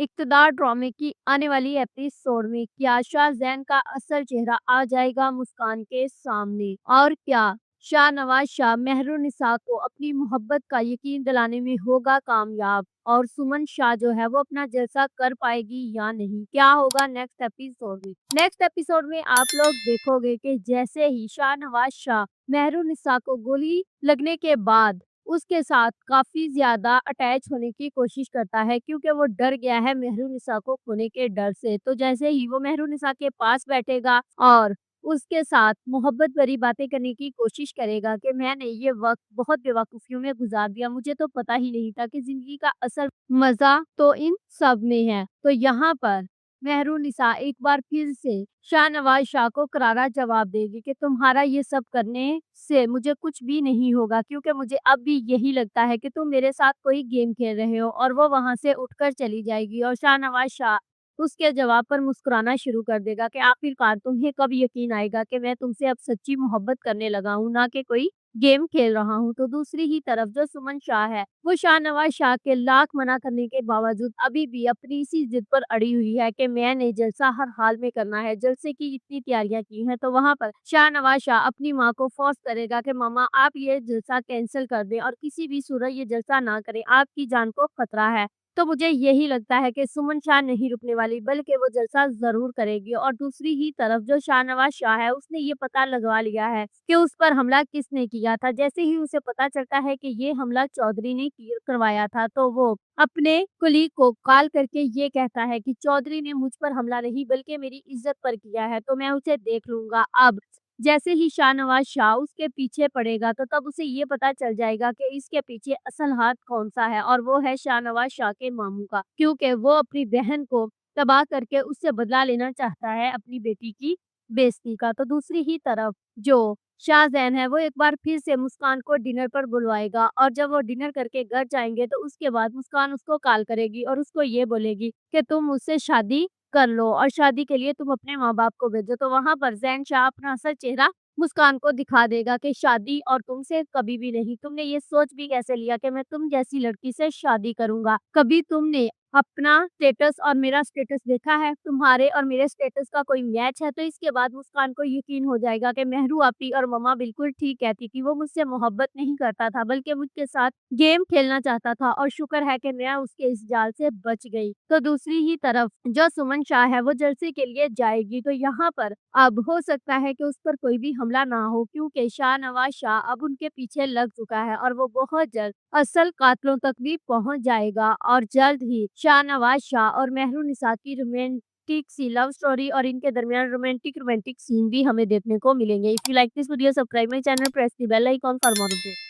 इक़्तिदार ड्रामे की आने वाली एपिसोड में क्या शाहज़ैन का असल चेहरा आ जाएगा मुस्कान के सामने? और क्या शाहनवाज़ शाह मेहरुन्निसा को अपनी मोहब्बत का यकीन दिलाने में होगा कामयाब? और सुमन शाह जो है वो अपना जलसा कर पाएगी या नहीं? क्या होगा नेक्स्ट एपिसोड में? नेक्स्ट एपिसोड में आप लोग देखोगे कि जैसे ही शाहनवाज़ शाह मेहरुन्निसा को गोली लगने के बाद उसके साथ काफ़ी ज़्यादा अटैच होने की कोशिश करता है क्योंकि वो डर गया है मेहरुन्निसा को खोने के डर से। तो जैसे ही वो मेहरुन्निसा के पास बैठेगा और उसके साथ मोहब्बत भरी बातें करने की कोशिश करेगा कि मैंने ये वक़्त बहुत बेवकूफ़ियों में गुज़ार दिया, मुझे तो पता ही नहीं था कि ज़िंदगी का असल मज़ा तो इन सब में है। तो यहाँ पर मेहरुन्निसा एक बार फिर से शाहनवाज़ शाह को करारा जवाब देगी कि तुम्हारा ये सब करने से मुझे कुछ भी नहीं होगा क्योंकि मुझे अब भी यही लगता है कि तुम मेरे साथ कोई गेम खेल रहे हो और वो वहाँ से उठकर चली जाएगी और शाहनवाज़ शाह उसके जवाब पर मुस्कुराना शुरू कर देगा कि आखिरकार तुम्हें कब यकीन आएगा कि मैं तुमसे अब सच्ची मोहब्बत करने लगा हूँ, ना कि कोई गेम खेल रहा हूँ। तो दूसरी ही तरफ जो सुमन शाह है, वो शाहनवाज़ शाह के लाख मना करने के बावजूद अभी भी अपनी इसी ज़िद पर अड़ी हुई है कि मैंने जलसा हर हाल में करना है। जलसे की इतनी तैयारियां की हैं, तो वहाँ पर शाहनवाज़ शाह अपनी माँ को फ़ोर्स करेगा कि मम्मा आप ये जलसा कैंसल कर दें और किसी भी सूरत ये जलसा ना करें, आपकी जान को खतरा है। तो मुझे यही लगता है कि सुमन शाह नहीं रुकने वाली बल्कि वो जलसा ज़रूर करेगी और दूसरी ही तरफ जो शाहनवाज़ शाह है उसने ये पता लगवा लिया है कि उस पर हमला किसने किया था। जैसे ही उसे पता चलता है कि ये हमला चौधरी ने करवाया था तो वो अपने कुलीग को कॉल करके ये कहता है कि चौधरी ने मुझ पर हमला नहीं बल्कि मेरी इज़्ज़त पर किया है, तो मैं उसे देख लूँगा। अब जैसे ही शाहनवाज़ शाह उसके पीछे पड़ेगा तो तब उसे ये पता चल जाएगा कि इसके पीछे असल हाथ कौन-सा है और वो है शाहनवाज़ शाह के मामू का, क्योंकि वो अपनी बहन को तबाह करके उससे बदला लेना चाहता है अपनी बेटी की बेइज़्ज़ती का। तो दूसरी ही तरफ जो शाहज़ैन है वो एक बार फिर से मुस्कान को डिनर पर बुलवाएगा और जब वो डिनर करके घर जाएँगे तो उसके बाद मुस्कान उसको कॉल करेगी और उसको ये बोलेगी कि तुम मुझसे शादी कर लो और शादी के लिए तुम अपने माँ-बाप को भेजो। तो वहाँ पर ज़ैन शाह अपना असल चेहरा मुस्कान को दिखा देगा कि शादी और तुमसे कभी भी नहीं। तुमने ये सोच भी कैसे लिया कि मैं तुम जैसी लड़की से शादी करूँगा? कभी तुमने अपना स्टेटस और मेरा स्टेटस देखा है? तुम्हारे और मेरे स्टेटस का कोई मैच है? तो इसके बाद मुस्कान को यकीन हो जाएगा कि मेहरू आपी और मम्मा बिल्कुल ठीक कहती थी। वो मुझसे मोहब्बत नहीं करता था बल्कि मुझके साथ गेम खेलना चाहता था और शुक्र है कि मैं उसके इस जाल से बच गई। तो दूसरी ही तरफ जो सुमन शाह है वो जलसे के लिए जाएगी तो यहाँ पर अब हो सकता है कि उस पर कोई भी हमला ना हो क्योंकि शाहनवाज़ शाह अब उनके पीछे लग चुका है और वो बहुत जल्द असल कातलों तक भी पहुँच जाएगा और जल्द ही शाहनवाज़ शाह और मेहरुन्निसा की रोमांटिक सी लव स्टोरी और इनके दरमियान रोमांटिक रोमांटिक सीन भी हमें देखने को मिलेंगे। If you like this video subscribe my channel, press the bell icon for more update.